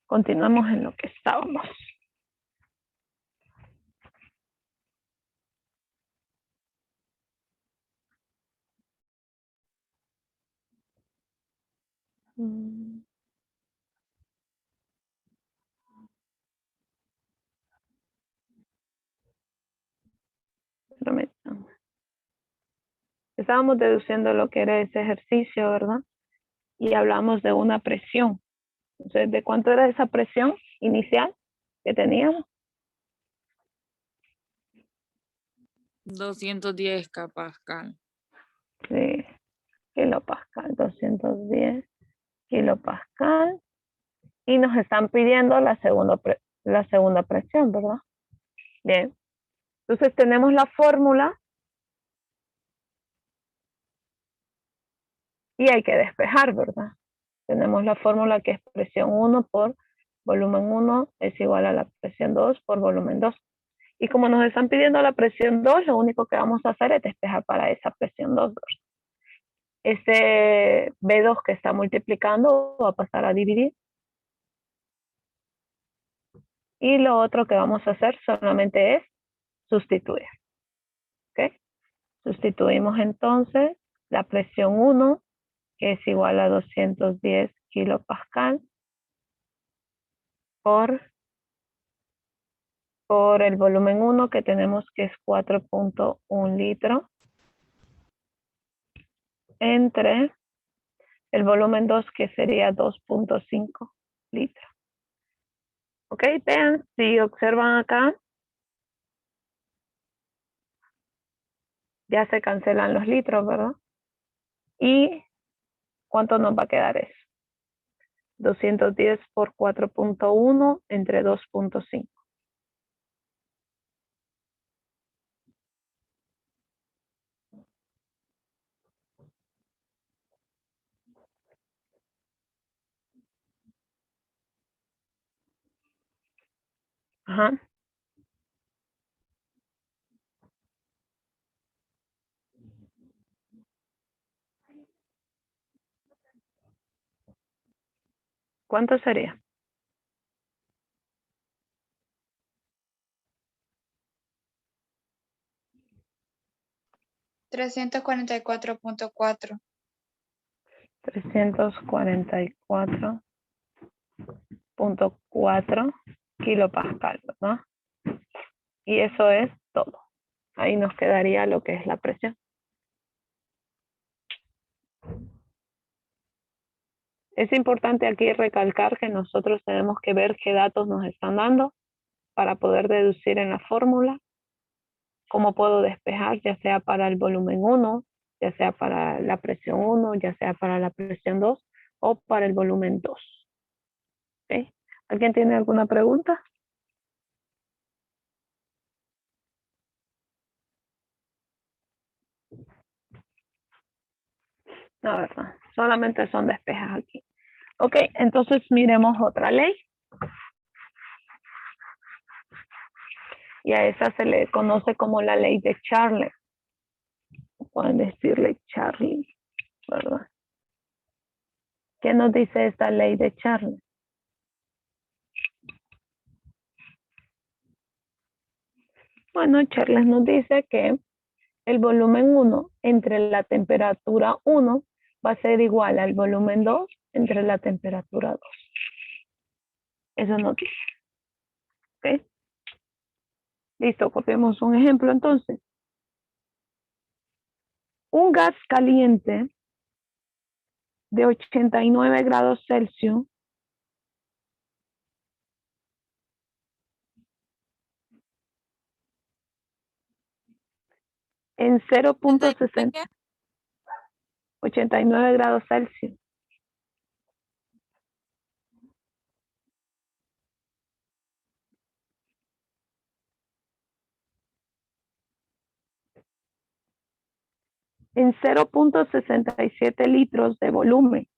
Continuamos en lo que estábamos. Permítanme. Estábamos deduciendo lo que era ese ejercicio, ¿verdad? Y hablamos de una presión. Entonces, ¿de cuánto era esa presión inicial que teníamos? 210 pascal. Sí, kilopascal, 210 kilopascal. Y nos están pidiendo la segunda presión, ¿verdad? Bien. Entonces tenemos la fórmula y hay que despejar, ¿verdad? Tenemos la fórmula que es presión 1 por volumen 1 es igual a la presión 2 por volumen 2. Y como nos están pidiendo la presión 2, lo único que vamos a hacer es despejar para esa presión 2. Este B2 que está multiplicando va a pasar a dividir. Y lo otro que vamos a hacer solamente es sustituir. ¿Ok? Sustituimos entonces la presión 1, que es igual a 210 kilopascal, por el volumen 1 que tenemos que es 4.1 litros, entre el volumen 2 que sería 2.5 litros. Ok, vean, si observan acá, ya se cancelan los litros, ¿verdad? ¿Y cuánto nos va a quedar eso? 210 por 4.1 entre 2.5. Ajá. ¿Cuánto sería? $344.4. 344.4 kilopascal, ¿verdad? Y eso es todo. Ahí nos quedaría lo que es la presión. Es importante aquí recalcar que nosotros tenemos que ver qué datos nos están dando para poder deducir en la fórmula cómo puedo despejar, ya sea para el volumen 1, ya sea para la presión 1, ya sea para la presión 2 o para el volumen 2. ¿Okay? ¿Alguien tiene alguna pregunta? No, ¿verdad? Solamente son despejas aquí. Ok, entonces miremos otra ley. Y a esa se le conoce como la ley de Charles. Pueden decirle Charlie, ¿verdad? ¿Qué nos dice esta ley de Charles? Bueno, Charles nos dice que el volumen 1 entre la temperatura 1 va a ser igual al volumen 2 entre la temperatura 2. Eso nos dice. ¿Ok? Listo, copiemos un ejemplo entonces. Un gas caliente de 89 grados Celsius en 89 grados Celsius. En 0.67 litros de volumen.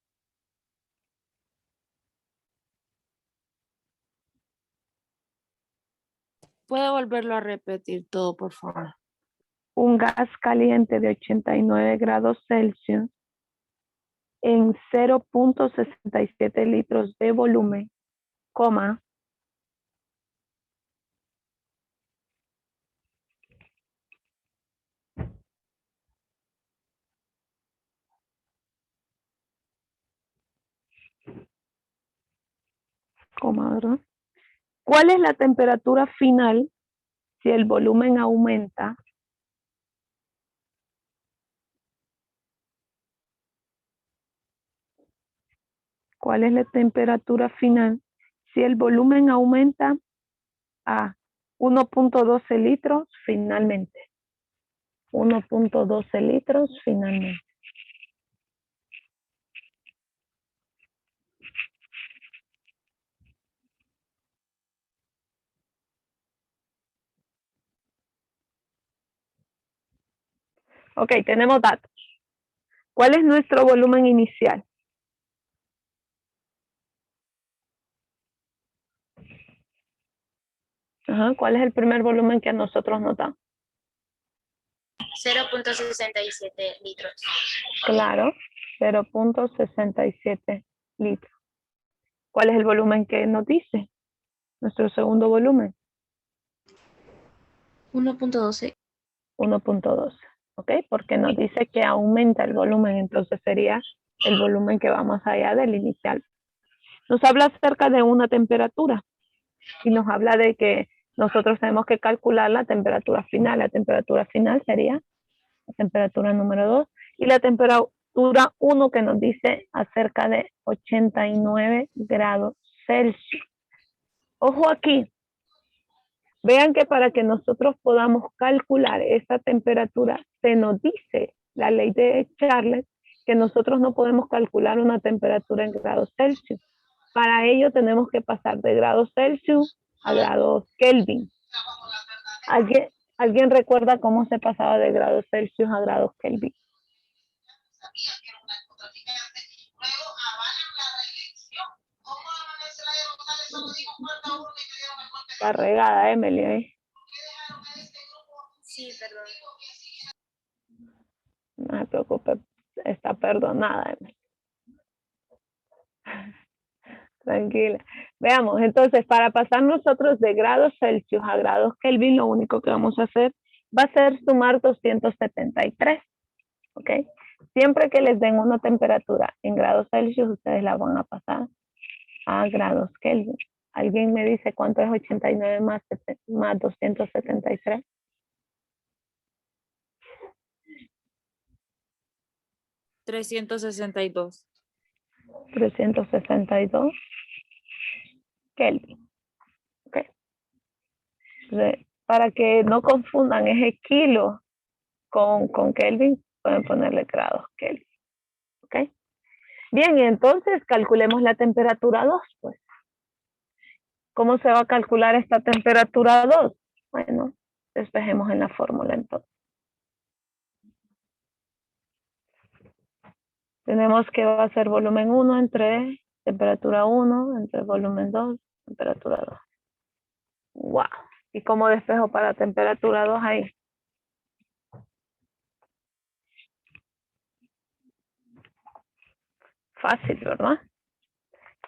¿Puede volverlo a repetir todo, por favor? Un gas caliente de 89 grados Celsius en 0.67 litros de volumen coma, coma, ¿verdad? ¿Cuál es la temperatura final si el volumen aumenta? ¿Cuál es la temperatura final si el volumen aumenta a 1.12 litros finalmente? 1.12 litros finalmente. Ok, tenemos datos. ¿Cuál es nuestro volumen inicial? Ajá, ¿cuál es el primer volumen que a nosotros nos da? 0.67 litros. Claro, 0.67 litros. ¿Cuál es el volumen que nos dice? Nuestro segundo volumen. 1.12. 1.12. ¿Ok? Porque nos dice que aumenta el volumen, entonces sería el volumen que va más allá del inicial. Nos habla acerca de una temperatura y nos habla de que nosotros tenemos que calcular la temperatura final. La temperatura final sería la temperatura número 2 y la temperatura 1 que nos dice acerca de 89 grados Celsius. Ojo aquí, vean que para que nosotros podamos calcular esa temperatura, se nos dice la ley de Charles que nosotros no podemos calcular una temperatura en grados Celsius. Para ello tenemos que pasar de grados Celsius a grados Kelvin. ¿Alguien recuerda cómo se pasaba de grados Celsius a grados Kelvin? Está regada, Emily, ¿eh? Sí, perdón. No se preocupe, está perdonada, Emily. Tranquila. Veamos, entonces, para pasar nosotros de grados Celsius a grados Kelvin, lo único que vamos a hacer va a ser sumar 273. ¿Ok? Siempre que les den una temperatura en grados Celsius, ustedes la van a pasar a grados Kelvin. ¿Alguien me dice cuánto es 89 más 273? 362. 362 Kelvin. ¿Ok? Entonces, para que no confundan ese kilo con Kelvin, pueden ponerle grados Kelvin. ¿Ok? Bien, y entonces calculemos la temperatura 2, pues. ¿Cómo se va a calcular esta temperatura 2? Bueno, despejemos en la fórmula entonces. Tenemos que va a ser volumen 1 entre temperatura 1 entre volumen 2, temperatura 2. ¡Wow! ¿Y cómo despejo para temperatura 2 ahí? Fácil, ¿verdad?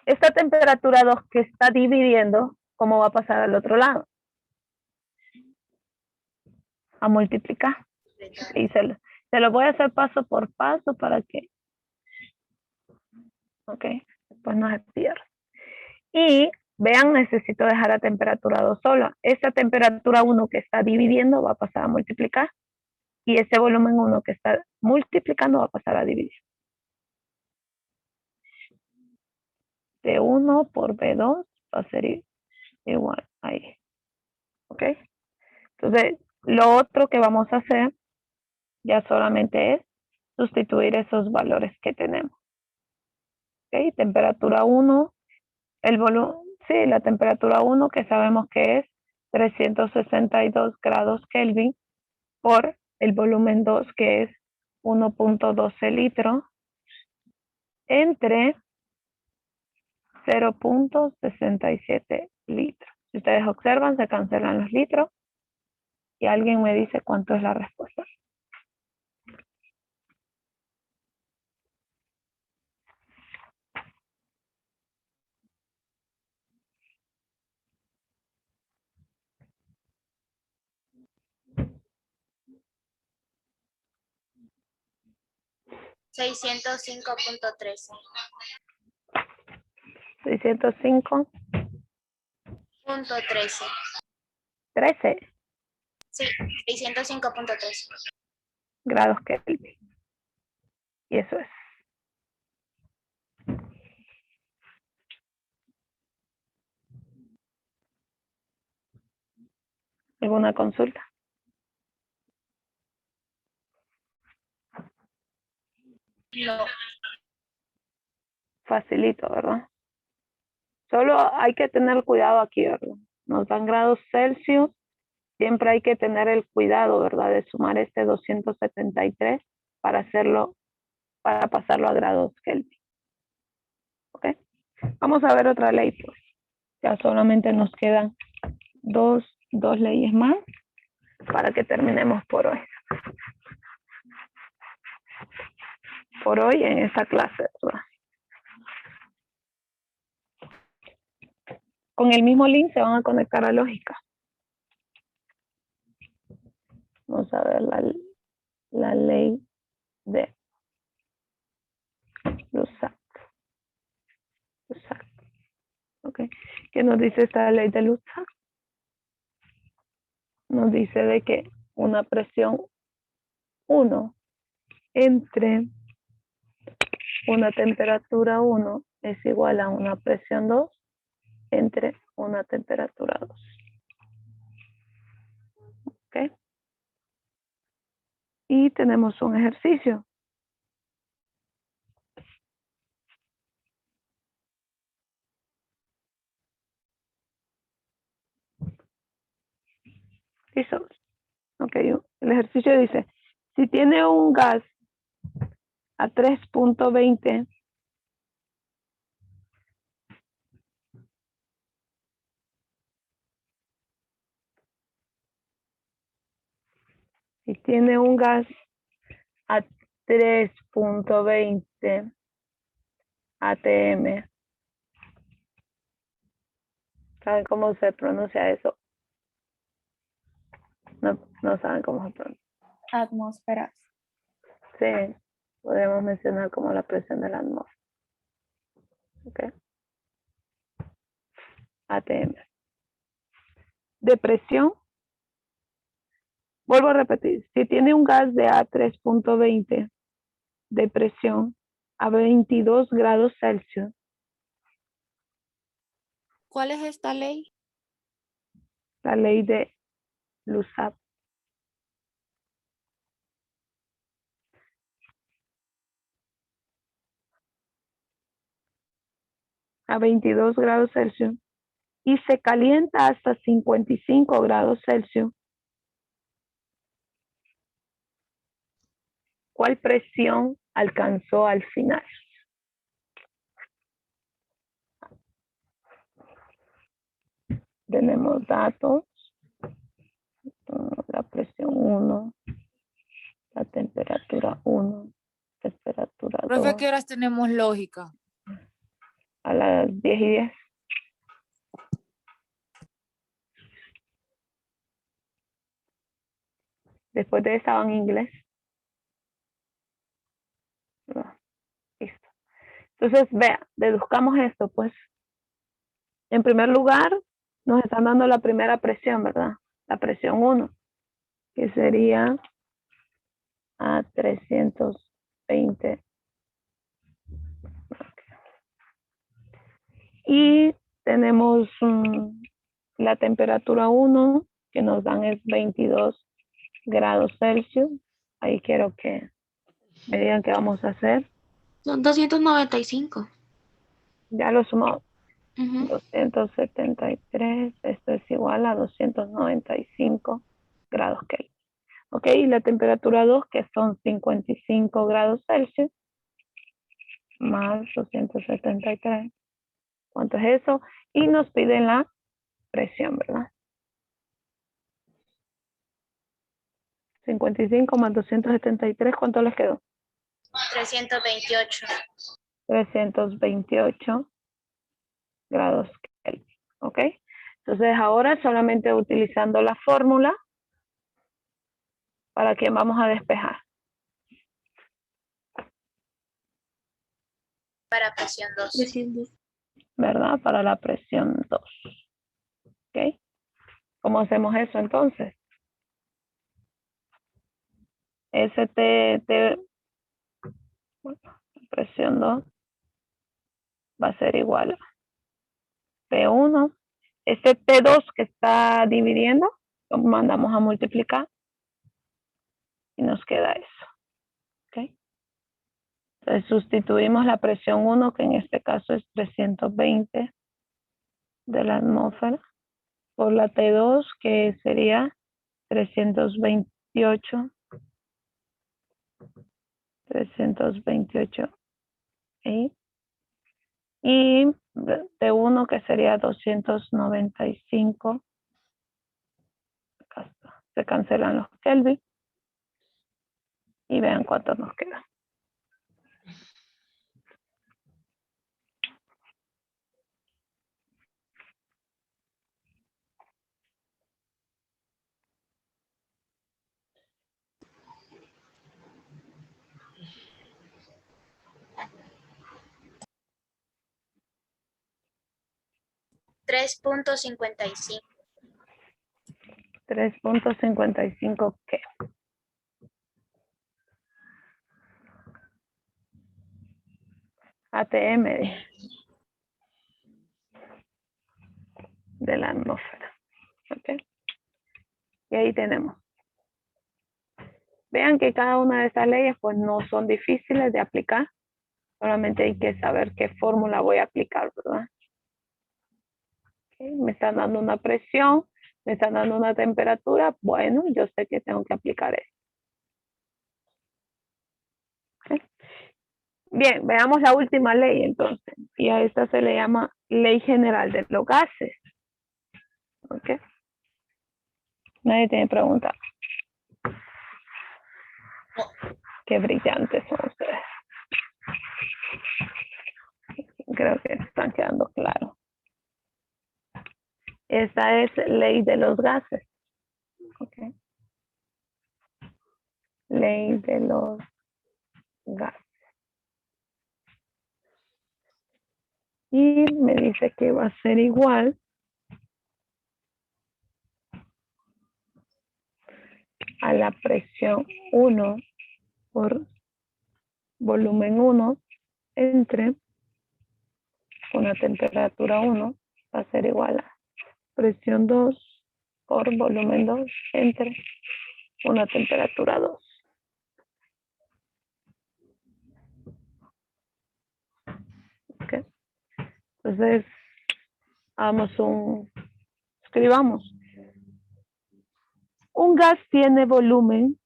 Esta temperatura 2 que está dividiendo, ¿cómo va a pasar al otro lado? A multiplicar. Y se lo voy a hacer paso por paso para que, ok, después no se pierda. Y vean, necesito dejar la temperatura 2 sola. Esta temperatura 1 que está dividiendo va a pasar a multiplicar. Y ese volumen 1 que está multiplicando va a pasar a dividir. B1 por B2 va a ser igual ahí. ¿Ok? Entonces, lo otro que vamos a hacer ya solamente es sustituir esos valores que tenemos. ¿Ok? Temperatura 1, el volumen, sí, la temperatura 1 que sabemos que es 362 grados Kelvin por el volumen 2 que es 1.12 litros entre 0.67 litros. Si ustedes observan, se cancelan los litros y alguien me dice cuánto es la respuesta. 605.13. 605.13. 13. Sí, 605.13. Grados Kelvin. Y eso es. ¿Alguna consulta? No. Facilito, ¿verdad? Solo hay que tener cuidado aquí, ¿verdad? Nos dan grados Celsius. Siempre hay que tener el cuidado, ¿verdad? De sumar este 273 para pasarlo a grados Kelvin. ¿Ok? Vamos a ver otra ley, pues. Ya solamente nos quedan dos leyes más para que terminemos por hoy. Por hoy en esta clase, ¿verdad? Con el mismo link se van a conectar a lógica. Vamos a ver la ley de Lusac. Okay. ¿Qué nos dice esta ley de Lusac? Nos dice de que una presión 1 entre una temperatura 1 es igual a una presión 2 entre una temperatura 2. ¿Ok? Y tenemos un ejercicio. ¿Listo? Ok, el ejercicio dice, si tiene un gas a 3.20 si tiene un gas a 3.20 atm, ¿saben cómo se pronuncia eso? No saben cómo se pronuncia. Atmósferas. Sí, podemos mencionar como la presión de la atmósfera. ¿Ok? ATM. De presión, vuelvo a repetir, si tiene un gas de a 3.20 de presión a 22 grados Celsius, ¿Cuál es esta ley? la ley de Lusac. A 22 grados Celsius y se calienta hasta 55 grados Celsius, ¿cuál presión alcanzó al final? Tenemos datos, la presión 1, la temperatura 1, temperatura Profe, ¿a 2, qué horas tenemos lógica? a las 10:10. Después de esa van inglés. No, listo. Entonces, vea, deduzcamos esto, pues. En primer lugar, nos están dando la primera presión, ¿verdad? La presión 1, que sería a 320. Y tenemos la temperatura 1, que nos dan es 22 grados Celsius. Ahí quiero que me digan qué vamos a hacer. Son 295. Ya lo sumamos. Ujú. 273, esto es igual a 295 grados Kelvin. Ok, y la temperatura 2, que son 55 grados Celsius, más 273. ¿Cuánto es eso? Y nos piden la presión, ¿verdad? 55 más 273, ¿cuánto les quedó? 328. 328 grados Kelvin. ¿Ok? Entonces ahora solamente utilizando la fórmula, ¿para quién vamos a despejar? Para presión 2. ¿Verdad? Para la presión 2. ¿Ok? ¿Cómo hacemos eso entonces? Bueno, presión 2 va a ser igual a P1. Este P2 que está dividiendo, lo mandamos a multiplicar y nos queda eso. ¿Ok? Entonces sustituimos la presión 1, que en este caso es 320 de la atmósfera, por la T2, que sería 328 ¿sí? Y T1, que sería 295. Acá está. Se cancelan los Kelvin y vean cuánto nos queda. $3.55. 3.55 ¿qué? ATM de la atmósfera. ¿Ok? Y ahí tenemos. Vean que cada una de estas leyes pues no son difíciles de aplicar. Solamente hay que saber qué fórmula voy a aplicar, ¿verdad? ¿Okay? Me están dando una presión, me están dando una temperatura. Bueno, yo sé que tengo que aplicar eso. ¿Okay? Bien, veamos la última ley entonces. Y a esta se le llama Ley General de los Gases. ¿Ok? Nadie tiene preguntas. Qué brillantes son ustedes. Creo que están quedando claros. Esta es ley de los gases. ¿Ok? Ley de los gases. Y me dice que va a ser igual a la presión 1 por volumen 1 entre una temperatura 1 va a ser igual a presión 2 por volumen 2 entre una temperatura 2. ¿Okay? Entonces, escribamos. Un gas tiene volumen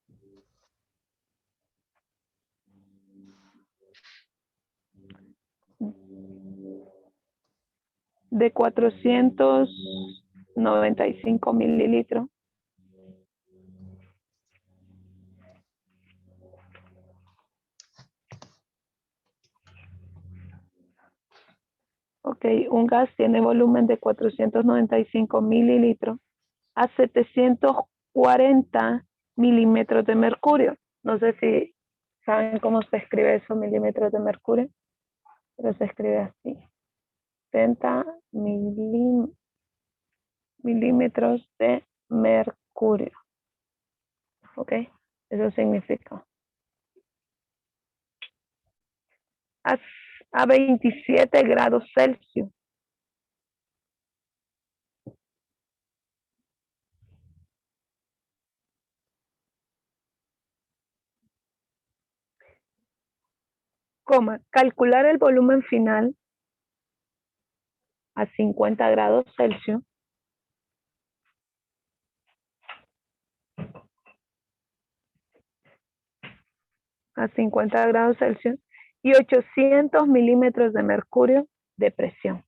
de 495 mililitros. Ok, un gas tiene volumen de 495 mililitros a 740 milímetros de mercurio. No sé si saben cómo se escribe eso, milímetros de mercurio, pero se escribe así. 70 milímetros de mercurio. Ok, eso significa. A 27 grados Celsius. Calcular el volumen final a 50 grados Celsius. A 50 grados Celsius y 800 milímetros de mercurio de presión.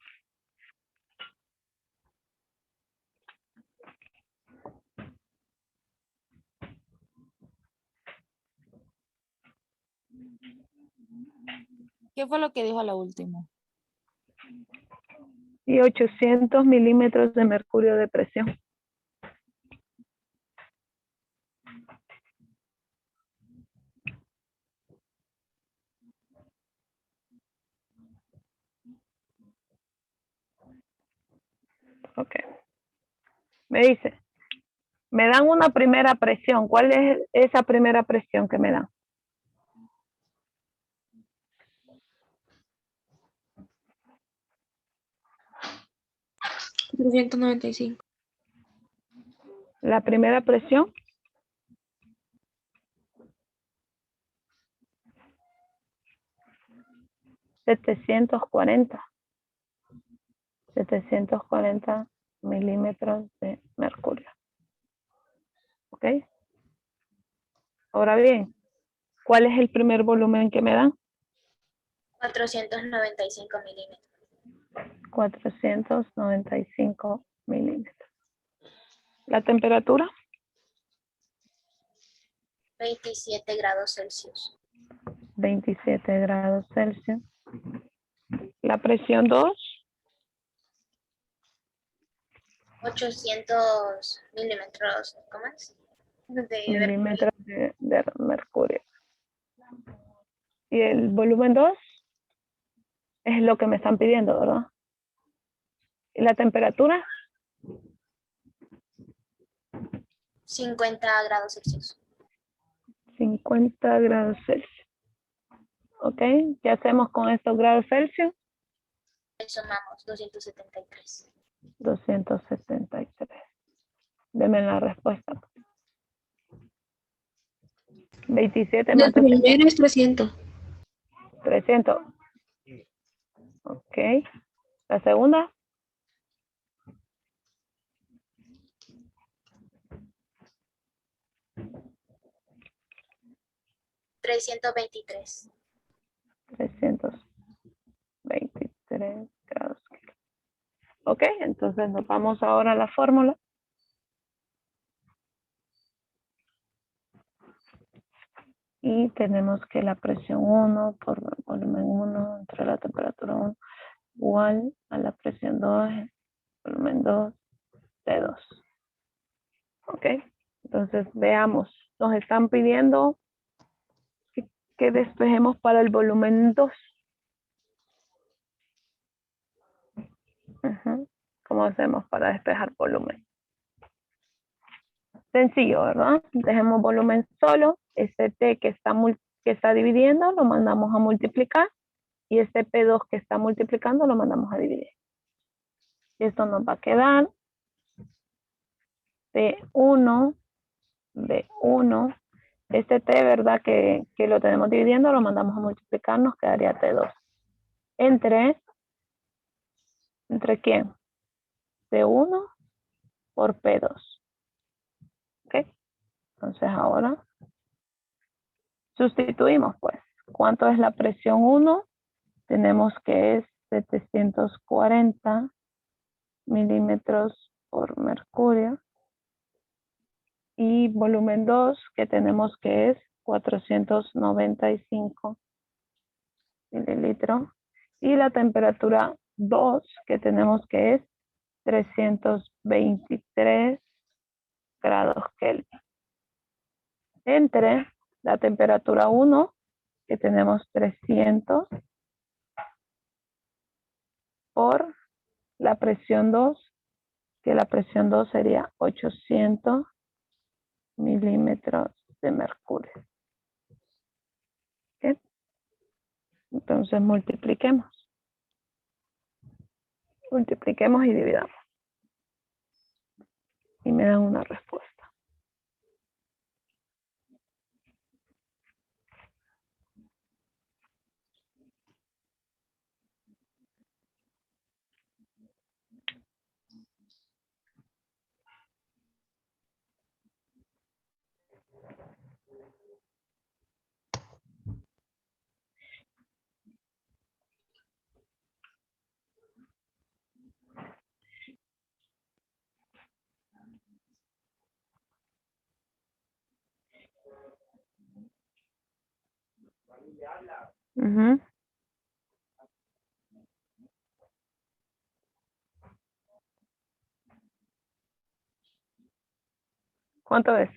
¿Qué fue lo que dijo a la última? Y 800 milímetros de mercurio de presión. Ok. Me dice, me dan una primera presión. ¿Cuál es esa primera presión que me dan? $495. La primera presión. $740 milímetros de mercurio. ¿Ok? Ahora bien, ¿cuál es el primer volumen que me dan? 495 milímetros. 495 milímetros. ¿La temperatura? 27 grados Celsius. 27 grados Celsius. La presión 2, 800 milímetros. ¿Cómo es? milímetros de mercurio. Y el volumen 2 es lo que me están pidiendo, ¿verdad? ¿Y la temperatura? 50 grados Celsius. 50 grados Celsius. ¿Ok? ¿Qué hacemos con estos grados Celsius? Le sumamos 273. 273. Deme la respuesta. 27 El más 200. primero es 300. 300. Ok. La segunda. 323. 323 grados. Ok, entonces nos vamos ahora a la fórmula. Y tenemos que la presión 1 por volumen 1 entre la temperatura 1 igual a la presión 2, volumen 2 de 2. Ok, entonces veamos. Nos están pidiendo que despejemos para el volumen 2. ¿Cómo hacemos para despejar volumen? Sencillo, ¿verdad? Dejemos volumen solo. Este T que está dividiendo lo mandamos a multiplicar. Y este P2 que está multiplicando lo mandamos a dividir. Y esto nos va a quedar T1, B1. Este T, ¿verdad? Que lo tenemos dividiendo, lo mandamos a multiplicar, nos quedaría T2. ¿Entre quién? T1 por P2. ¿Ok? Entonces ahora sustituimos, pues. ¿Cuánto es la presión 1? Tenemos que es 740 milímetros por mercurio. Y volumen 2, que tenemos que es 495 mililitros. Y la temperatura 2, que tenemos que es 323 grados Kelvin. Entre la temperatura 1, que tenemos 300, por la presión 2, que la presión 2 sería 800 milímetros de mercurio. ¿Okay? Entonces multipliquemos y dividamos. Y me dan una respuesta. ¿Cuánto es?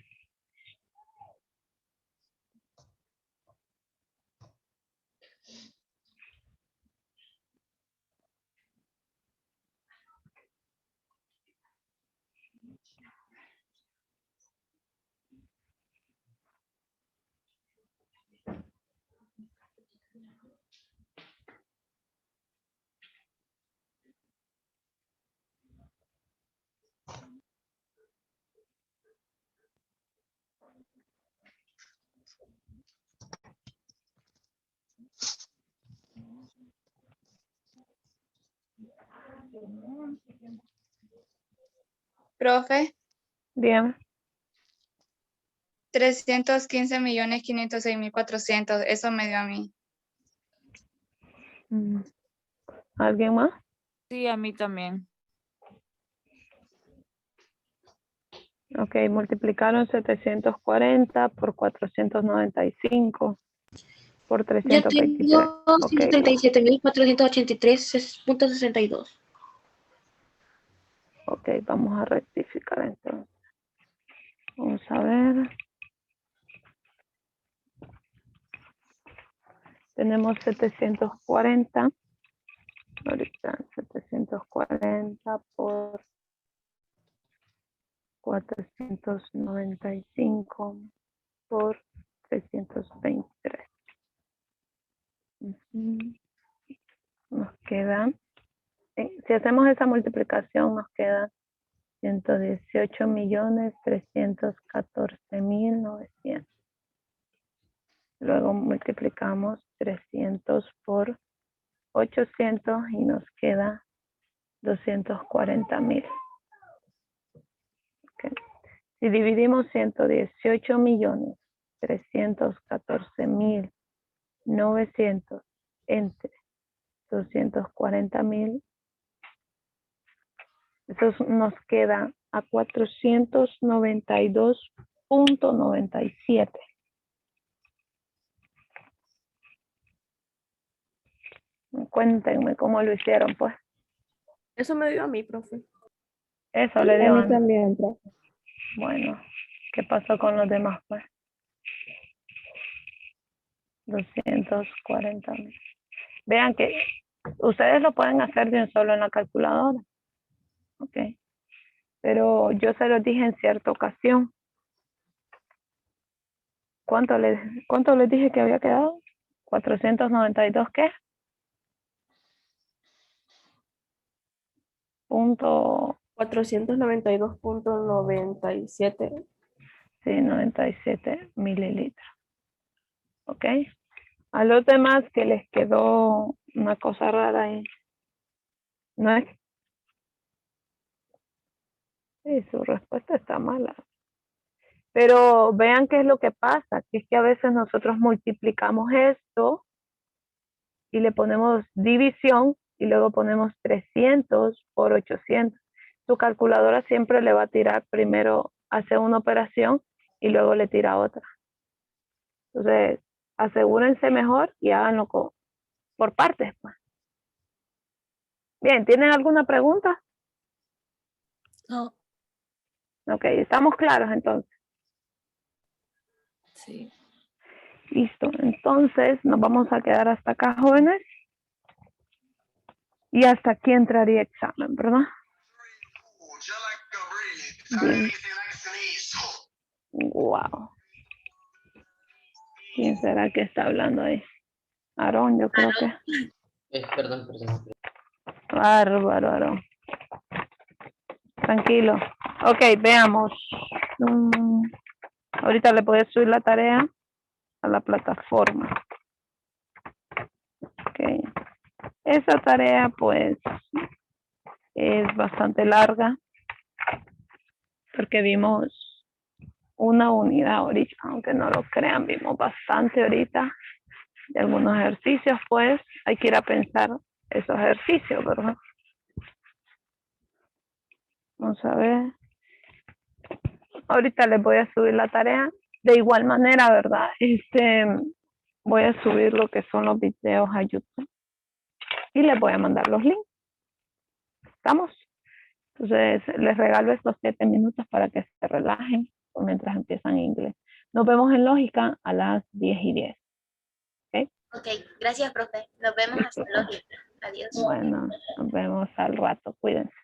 Profe, Bien. 315.506.400, eso me dio a mí. ¿Alguien más? Sí, a mí también. Ok, multiplicaron 740 por 495 por Yo 323. tengo Ok, 137.483.62. ok, vamos a rectificar entonces. Vamos a ver. Tenemos 740. Ahorita 740 por 495 por 323. Nos queda, si hacemos esa multiplicación, nos queda 118.314.900. Luego multiplicamos 300 por 800 y nos queda 240.000. Okay. Si dividimos 118.314.900 entre 240.000, eso nos queda a 492.97. Cuéntenme cómo lo hicieron, pues. Eso me dio a mí, profe. Eso le dio A mí Ana. también, profe. Bueno, ¿qué pasó con los demás, pues? 240.000. Vean que ustedes lo pueden hacer de un solo en la calculadora. Ok. Pero yo se los dije en cierta ocasión. ¿Cuánto les dije que había quedado? 492, ¿qué? Punto, 492.97. sí, 97 mililitros. ¿Ok? A los demás que les quedó una cosa rara ahí. ¿No es? Sí, su respuesta está mala. Pero vean qué es lo que pasa, que es que a veces nosotros multiplicamos esto y le ponemos división y luego ponemos 300 por 800. Su calculadora siempre le va a tirar primero, hace una operación y luego le tira otra. Entonces, asegúrense mejor y háganlo por partes, pues. Bien, ¿tienen alguna pregunta? No. Ok, estamos claros entonces. Sí. Listo, entonces nos vamos a quedar hasta acá, jóvenes. Y hasta aquí entraría examen, ¿verdad? Bien. Wow. ¿Quién será que está hablando ahí? Aarón, yo creo que. Perdón. Bárbaro, Aarón. Tranquilo. Ok, veamos. Ahorita le puedes subir la tarea a la plataforma. Ok. Esa tarea, pues, es bastante larga porque vimos una unidad ahorita, aunque no lo crean, vimos bastante ahorita de algunos ejercicios, pues hay que ir a pensar esos ejercicios, ¿verdad? Vamos a ver. Ahorita les voy a subir la tarea. De igual manera, ¿verdad? Voy a subir lo que son los videos a YouTube y les voy a mandar los links. ¿Estamos? Entonces, les regalo estos 7 minutos para que se relajen mientras empiezan inglés. Nos vemos en lógica a las 10:10. Ok, gracias, profe. Nos vemos hasta luego. Adiós. Bueno, nos vemos al rato. Cuídense.